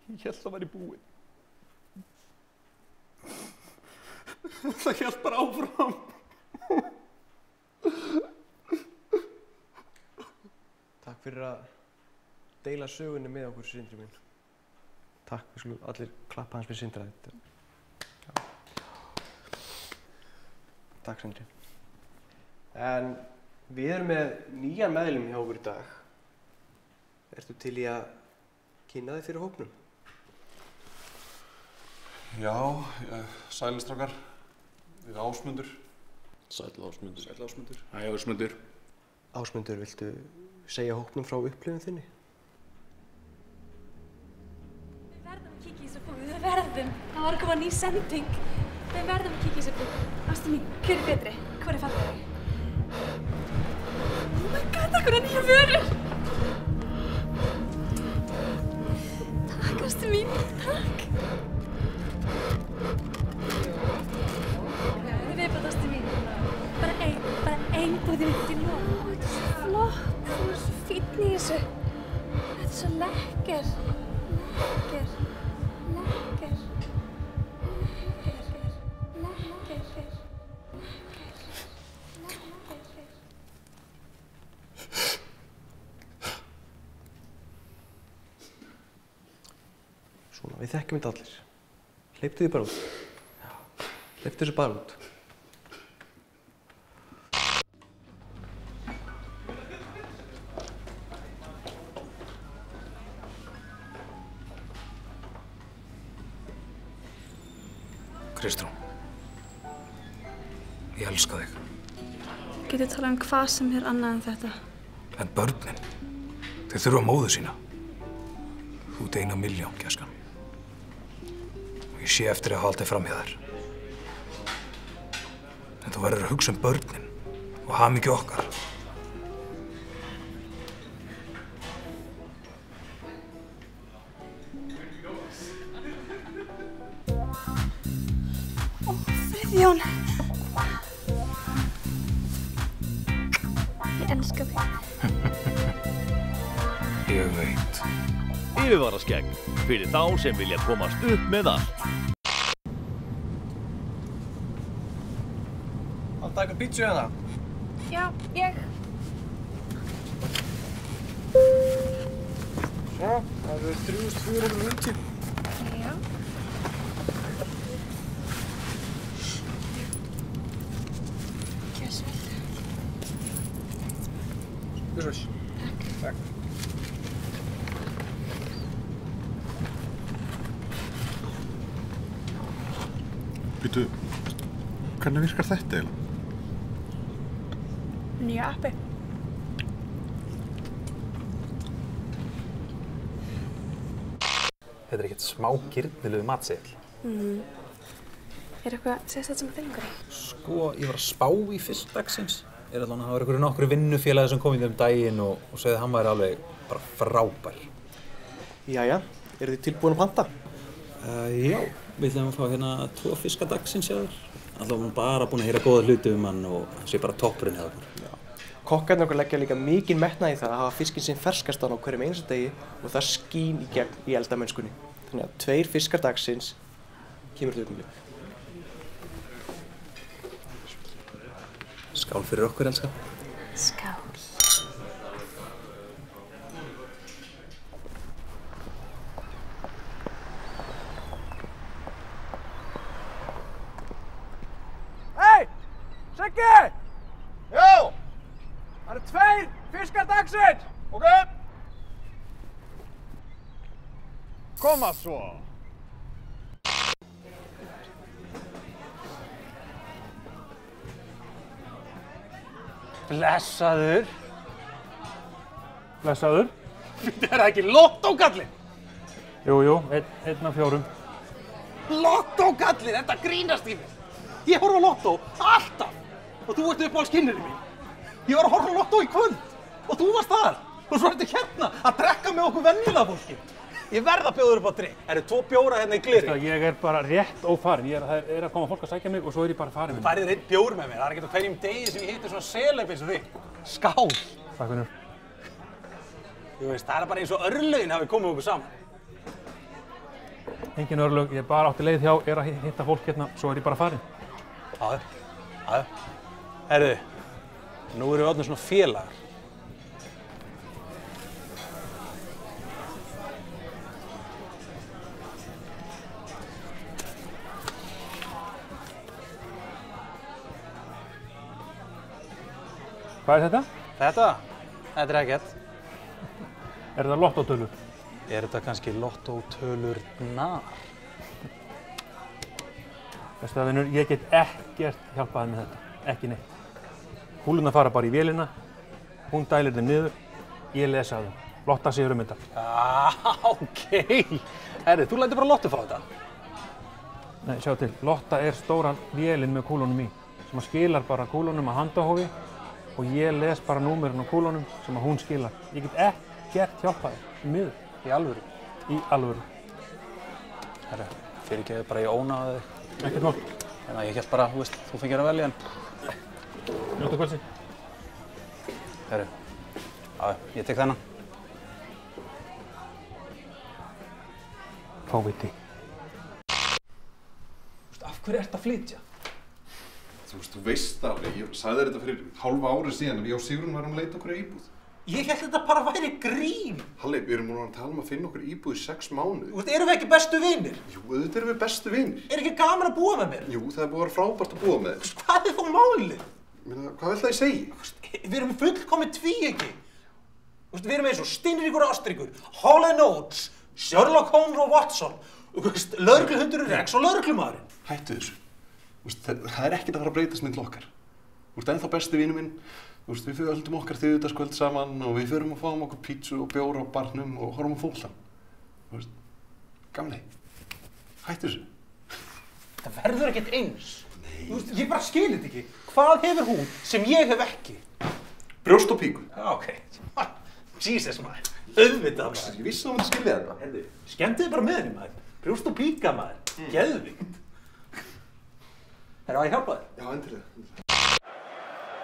Ég hélt það væri búið. Það hélt bara áfram. Takk fyrir að deila sögunni með okkur, Sindri minn. Takk, við skulum allir klappa hans fyrir Sindra. Takk, Sindri. En við erum með nýjan meðlim hjá okkur í dag. Ertu til í að kynna þig fyrir hópnum? Já, sælistrákar. Ég er Ásmundur. Sæll Ásmundur. Sæll Ásmundur. Hæ Ásmundur. Ásmundur, viltu segja hópnum frá upplifun þinni? Við verðum að kíkja í þessu búð, við verðum. Það var að koma ný sending. Við verðum að kíkja í þessu búð. Ástu mín, hver er betri? Hvor er fallegri? Oh my god, það konar nýja vörur! Takk, ástu mín, takk. Viðbætt, ástu mín. Bara ein búð í mitt í lóð. Þetta er svo flott, þú er svo fínn í þessu. Þetta er svo lekker. Svona, við þekkjum þetta allir. Hleyptu því bara út. Já, hleyptu þessu bara út. Kristrún, ég elska þig. Getur talað hvað sem annað en þetta. En börnin, þau þurfa móður sína. Þú ert 1 milljón, gæskan. Og ég sé eftir að halda þig fram hjá þér. En þú verður að hugsa börnin og hamingju okkar. Friðjón. Ég elska þig. Ég veit. Yfirvaraskegg, fyrir þá sem vilja komast upp með allt. Að taka pítsu hérna? Já, ég. Já, það eru 3.450. Já. Gjörðu svo vel. Gjörðu svo vel. Takk. Býtu, hvernig virkar þetta eiginlega? Nýja appi. Þetta er ekkert smá girnilegur matseðill. Er eitthvað sérstætt sem að fengur þig? Sko, ég var að spá í fyrst dagsins. Það var einhverju nokkru vinnufélagi sem kom í þeim daginn og sagði að hann væri alveg bara frábær. Jæja, eru þið tilbúin að panta? Já, við ætlum að fá hérna 2 fiska dagsins hjá þér. Alltaf var bara búin að heyra góða hluti hann og sé bara toppurinn hjá okkur. Kokkarnir okkur leggja líka mikinn metnað í það að hafa fiskinn sinn ferskastan á hverjum einasta degi og það skín í gegn í eldamennskunni. Þannig að 2 fiskar dagsins kemur þetta augnablik. Skál fyrir okkur, elska. Skál. Hei! Siggi! Já! Það eru 2 fiskar dagsins! Ok! Koma svo! Blessaður. Blessaður. Þetta er ekki lottókallinn. Jú, einn af 4. Lottókallinn, þetta grínast í mig. Ég horf á lottó alltaf og þú ert uppáhaldskinnurinn mín. Ég var að horfa á lottó í kvöld og þú varst þar. Og svo ertu hérna að drekka með okkur venjulega fólki. Ég verð að bjóða þér upp á drykk. Það eru 2 bjóra hérna í gleri. Ég er bara rétt ófarinn. Það er að koma fólk að sækja mig og svo er ég bara farinn. Þú færið þér 1 bjór með mér. Það er ekkert á hverjum degi sem ég hitti svona seleb eins og þig. Skál. Takk fyrir. Þú veist, það er bara eins og örlögin hafi komið okkur saman. Engin örlög. Ég bara átti leið hjá, er að hitta fólk hérna, svo er ég bara farinn. Já. Herðu, nú erum við orðnir svona félagar. Hvað er þetta? Þetta er ekkert. Er þetta lottótölur? Er þetta kannski lottótölurnar? Veistu það, vinur, ég get ekkert hjálpað þér með þetta. Ekki neitt. Kúlurnar fara bara í vélina, hún dælir þeim niður, ég lesa þeim. Lotta sér þetta. Ókei. Herri, þú lætur bara Lottu fá þetta. Nei, sjá til. Lotta er stóran vélinn með kúlunum í, sem skilar bara kúlunum að handahófi og ég les bara númerinn á kúlunum sem hún skilar. Ég get ekkert hjálpað þér, miður. Í alvöru? Í alvöru. Herri, fyrirgefðu bara ég ónáði þig. Ekkert mál. En ég hélt bara, þú fengir að velja en... Njóta kvöldsins. Herri, ég tek þennan. Fáviti. Af hverju ertu að flytja? Þú veist alveg, ég sagði þér þetta fyrir hálfa ári síðan að við á Sigrún varum að leita okkur að íbúð. Ég held þetta bara væri grín. Halli, við erum múin að tala að finna okkur íbúð í 6 mánuði. Erum við ekki bestu vinir? Jú, auðvitað erum við bestu vinir. Er ekki gaman að búa með mér? Jú, það er búið að vera frábært að búa með þér. Hvað er þá málið? Hvað vill það ég segja? Við erum fullkomið tvíeyki. Við erum eins og Steinríkur og Ástríkur, Hall & Oates, Sherlock Holmes og Watson, lögregluhundurinn Rex og lögreglumaðurinn. Hættu þessu. Það er ekkert að fara að breytast milli okkar. Þú ert ennþá besti vinur minn. Við höldum okkar þriðjudagskvöld saman og við förum að fáum okkur pítsu og bjóra á barnum og horfum á fótbolta. Gamli, hættu þessu. Það verður ekkert eins. Nei. Ég bara skil þetta ekki. Hvað hefur hún sem ég hef ekki? Brjóst og píku. Já, ok. Jesus, maður. Auðvitað, maður. Ég vissi að maður skilja þetta. Herðu, skemmtu þið bara með henni, maður. Brjóst og píka, maður. Geðvikt. Herra, að ég hjálpa þér? Já, endilega.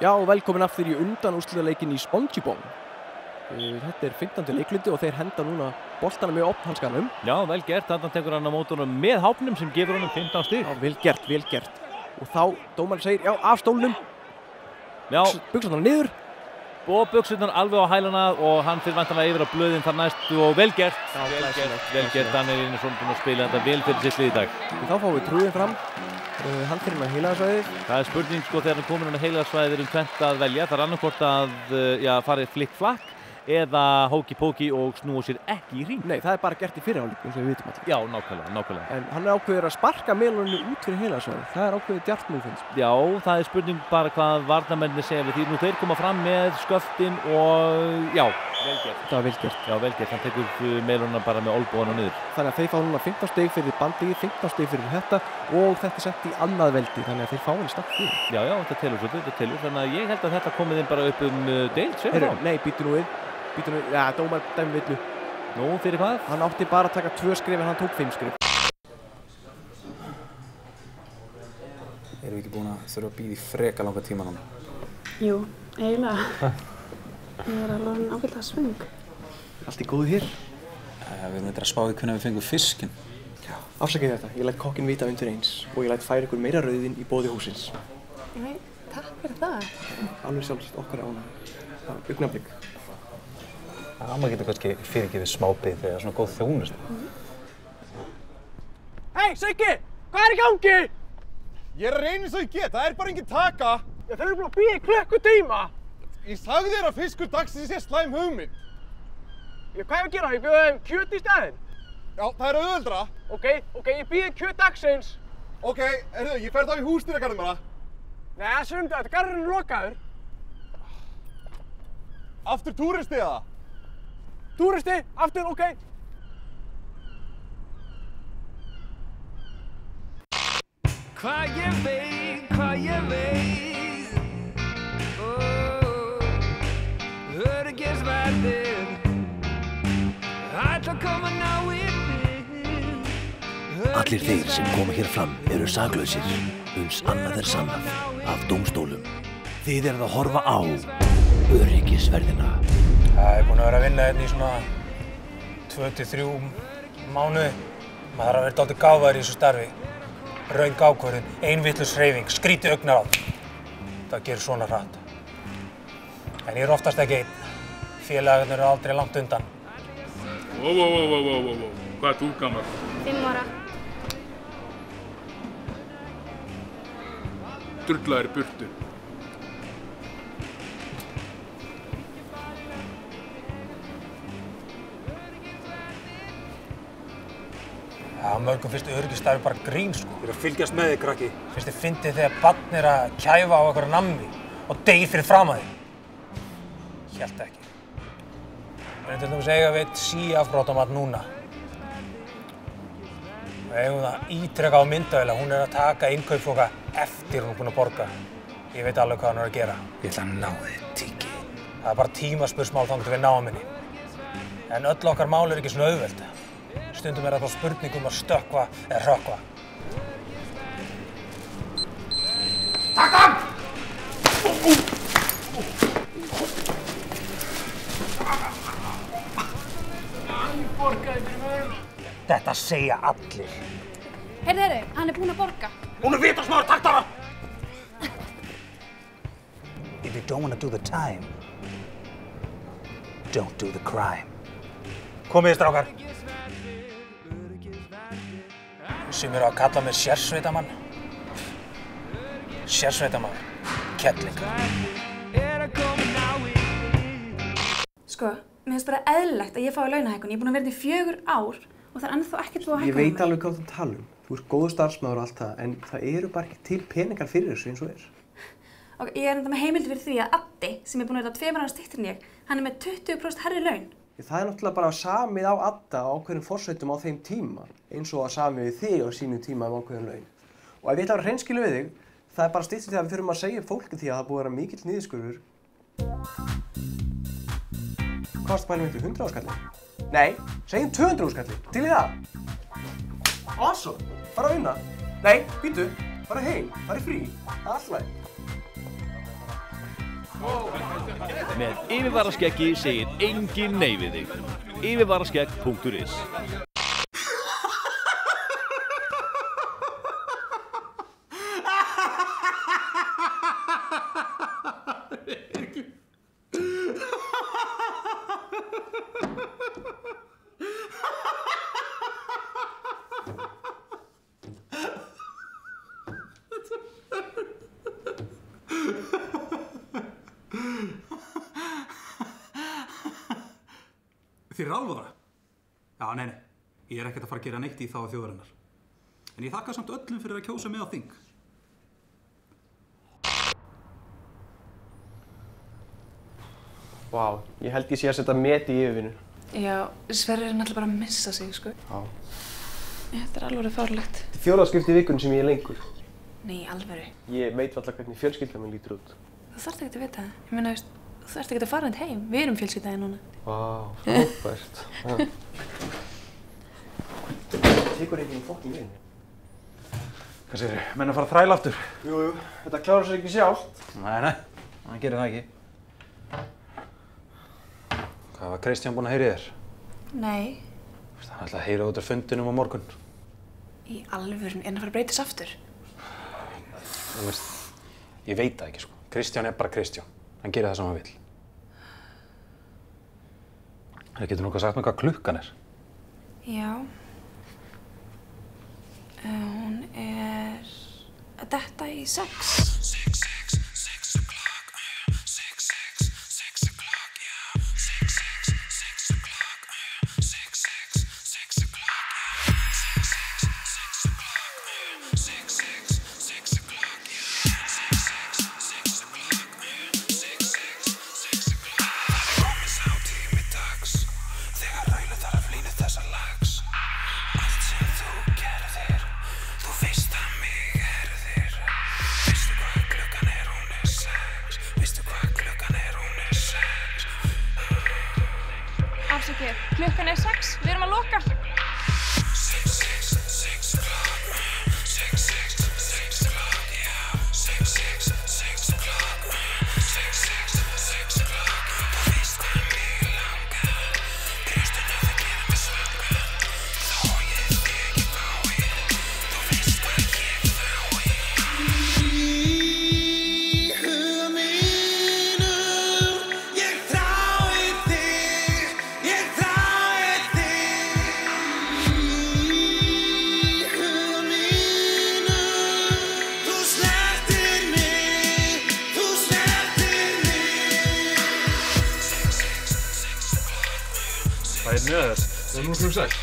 Já, velkomin aftur í undanúrslitaleikin í SpongeBob. Þetta er 15. leikluti og þeir henda núna boltanum með opnhanskanum. Já, vel gert. Þarna tekur hann á mótunum með hápnum sem gefur honum 15 stig. Já, vel gert, vel gert. Og þá, dómarinn segir, já, af stólnum. Já. Buxurnar niður. Og buxurnar alveg á hælana og hann fyrir vantanlega yfir á blöðin þar næstu og vel gert. Já, vel gert. Daniel Einarsson búinn að spila þetta vel fyrir sitt lið í dag. Og þá fáum við trúðin fram. Hann fyrir hann á heilagasvæðið. Það er spurning sko þegar hann komin hann á heilagasvæðið tvennt að velja. Það er annarkvort að farið flick-flack eða hóki-póki og snúa sér ekki í hring. Nei, það er bara gert í fyrirháleik eins og við vitum allir. Já, nákvæmlega. En hann er ákveður að sparka Melónu út fyrir heilagasvæðið. Það er ákveðið djarft nú finnst. Já, það er spurning bara hvað varnarmennir segja við því. Nú þeir koma fram með sköftin og já, vel gert. Það var vel gert. Já, vel gert. Hann tekur Melónuna bara með olnbogana niður. Þannig að þeir fá núna 15 stig fyrir bandið, 15 stig fyrir þetta og þetta er sett í annað veldi. Þannig að þeir fá henni stakk fyrir. Já, þetta telur svolítið, Þannig að ég held að þetta komið inn bara upp deild, Nei, býtu nú við. Já, dómar dæmi villu. Nú, fyrir hvað? Hann átti bara að taka 2 skrif en hann tók 5 skrif. Erum við ekki búin að þurfa að bíða í freka langa tíma núna? Jú, eiginlega. Ég er alveg ágætlega svöng. Allt í góðu hér. Við erum eitthvað að spá í hvernig við fengum fiskinn. Já, afsakið þetta. Ég læt kokkinn vita undir eins og ég læt færa ykkur meira rauðin í boði húsins. Nei, takk fyrir það. Alveg sjálfsagt okkar ána. Augnablik. Já, maður getur kannski fyrirgefið smábið þegar svona góð þjónust. Hei, Siggi! Hvað er í gangi? Ég er að reyna eins og ég get, það er bara engin taka. Þeir eru búin að bíða í klukkutíma. Ég sagði þér að fiskur dagsins sé slæm hugmynd. Hvað er að gera? Ég bjóði þeim kjöt í staðinn. Já, það er auðveldra. Ok, ég býði kjöt dagsins. Ok, ég fer þá í húsdýragarðinn bara. Nei, það er sunnudagur, garðurinn er lokaður. Aftur túristi eða? Túristi, aftur, ok. Hvað ég veit Öryggisverðir ætla að koma ná Allir þeir sem koma hér fram eru saklausir, uns annað er sannað af dómstólum. Þið eruð að horfa á öryggisverðina. Það er búin að vera að vinna hérna í svona 2-3 mánuði. Maður þarf að vera dálítið gáfaður í þessu starfi. Röng ákvörðun, vitlaus hreyfing, skrítið augnaráð. Það gerir svona hratt. En ég er oftast ekki einn. Félagarnir eru aldrei langt undan. Hvað ert þú gamall? 5 ára. Drullaðir í burtu. Já, mörgum finnst öryggisstarfi bara grín, sko. Ég er að fylgjast með þig, krakki. Finnst þið fyndið þegar barn er að kæfa á einhverju nammi og deyr fyrir framan þig? Hélt ekki. Við erum til dæmis eiga við eitt síafbrotamann núna. Við eigum það ítrekað á myndavél að hún er að taka innkaupspoka eftir hún er búin að borga. Ég veit alveg hvað hún er að gera. Ég ætla að ná þig, Tiki. Það er bara tímaspursmál þangað til við náum henni. En öll okkar mál er ekki svona auðveld. Stundum er það þá spurning að stökkva eða hrökkva. Takk hann! Þetta segja allir. Heyrðu, hann er búinn að borga. Hún er vitasmaður, takk hana! If you don't want to do the time, don't do the crime. Komið, strákar. Sumir eru að kalla mig sérsveitamann. Sérsveitamann. Kettling. Sko, mér finnst bara eðlilegt að ég fái launahækkun. Ég er búinn að vera í 4 ár og það er ennþá ekkert búið að hækka. Ég veit alveg hvað þú tala um. Þú ert góður starfsmaður og allt það, en það eru bara ekki til peningar fyrir þessu eins og er. Og ég er enda með heimildi fyrir því að Addi, sem er búinn að vera 2 ára styttri en ég, hann er með 20% hærri laun. Það er náttúrulega bara samið á Adda á ákveðnum forsveitum á þeim tíma, eins og að samið við þig á sínum tíma um ákveðin laun. Og ef ég ætla að vera hreinskilinn við þig, það er bara styttist því að við þurfum að segja fólki því að það búið að vera mikill niðurskurður. Hvað varstu bælum eitthvað 100 áskallin? Nei, segjum 200 áskallin. Til í það? Awesome. Fara að vinna. Nei, býtu. Fara heim. Fara í frí. Það er alltaf. Með yfirvaraskeggi segir enginn nei við þig. Yfirvaraskegg.is Þið eru alvara? Já, nei. Ég er ekkert að fara að gera neitt í þá þjóðarinnar. En ég þakka samt öllum fyrir að kjósa mig á þing. Vá, ég held ég sé að setja met í yfirvinnu. Já, Sverrir er náttúrulega bara að missa sig, sko. Já. Þetta er alveg fárlegt. Þetta er 4. skipti í vikunni sem ég er lengur. Nei, alvöru. Ég veit alltaf hvernig fjölskylda minn lítur út. Þú þarft ekki að vita það. Ég meina, þú þarft ekki að fara hérna heim. Við erum fjölskyldaði núna. Vá, frábært. Tekur enginn fokkin inn. Hvað segirðu? Menn að fara að þræla aftur? Jú, þetta klárar sig ekki sjálft. Nei, hann gerir það ekki. Hvað var Kristján búinn að heyra í þér? Nei. Hann ætlaði að heyra út af fundinum á morgun. Í alvörun, er hann að fara að breytast aftur? Þú veist, ég veit það ekki, sko. Kristján er bara Kristján. Hann gerir það sem hann vill. Það getur nokkuð sagt mér hvað klukkan er. Já. Hún er að detta í 6. 6 o'clock, 6 o'clock, yeah. 6 o'clock, 6 o'clock. Afsakið, klukkan er 6, við erum að loka. Hvað er með þess? Það er nú klukkan 6.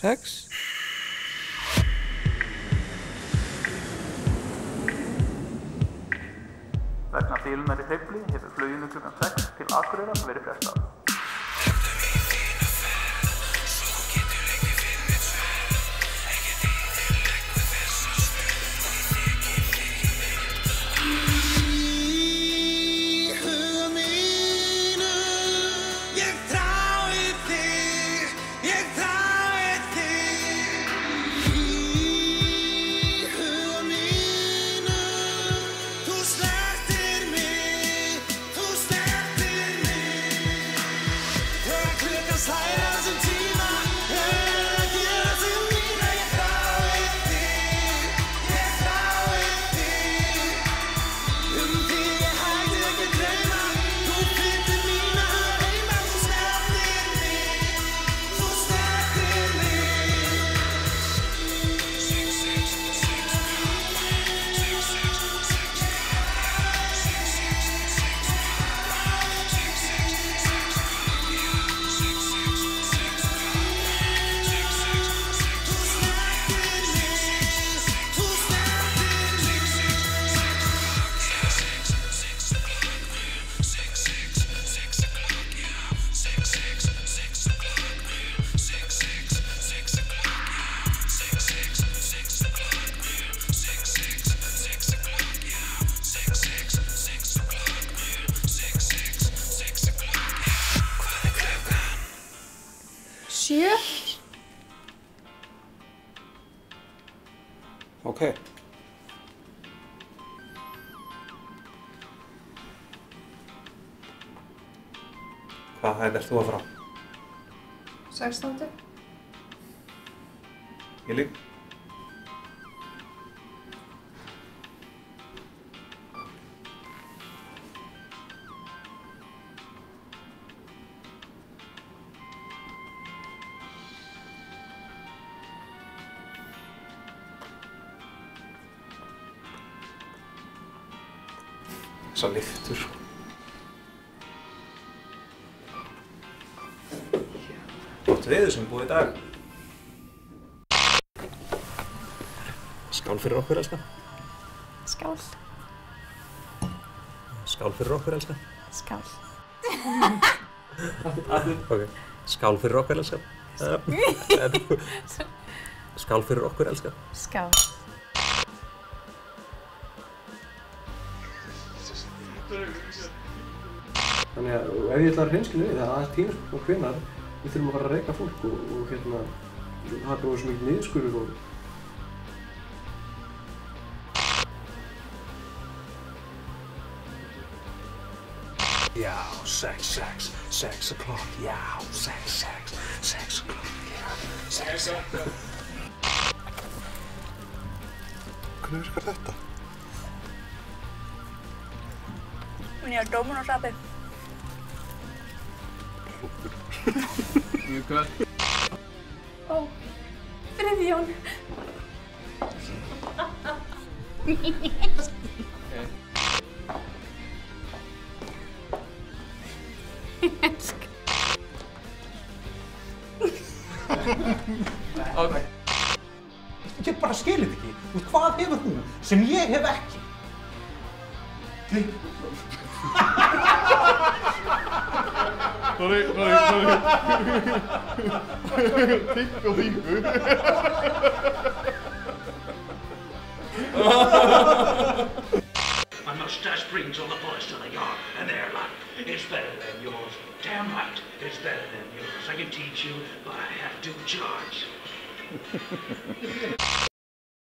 Sex? Vegna bilunar í hreyfli hefur fluginu klukkan 6 til Akureyrar verið frestað. Ok. Hvað hæð ert þú að fara? 16. Ég lík. Þessar lyftur. Gott veður sem búið í dag. Skál fyrir okkur, elskan. Skál. Skál fyrir okkur, elskan. Skál. Ok. Skál fyrir okkur, elskan. Skál fyrir okkur, elskan. Skál. Þannig að ef ég ætla að hreinskilja við það aðeins tímur og hvenær við þurfum að fara að reyka fólk og hérna það er bara svo mikið niðurskurður og Já, 6 o'clock, já, 6 o'clock, já, 6 o'clock. Hvernig virkar þetta? Ég er dómun á sapi. Mjög gott. Ó, Friðjón. Ég bara skil þetta ekki. Þú veist, hvað hefur hún sem ég hef ekki? Sorry. Tikk og þingu. My mustache brings all the boys to the yard, and they're like, it's better than yours. Damn right, it's better than yours. I can teach you, but I have to charge.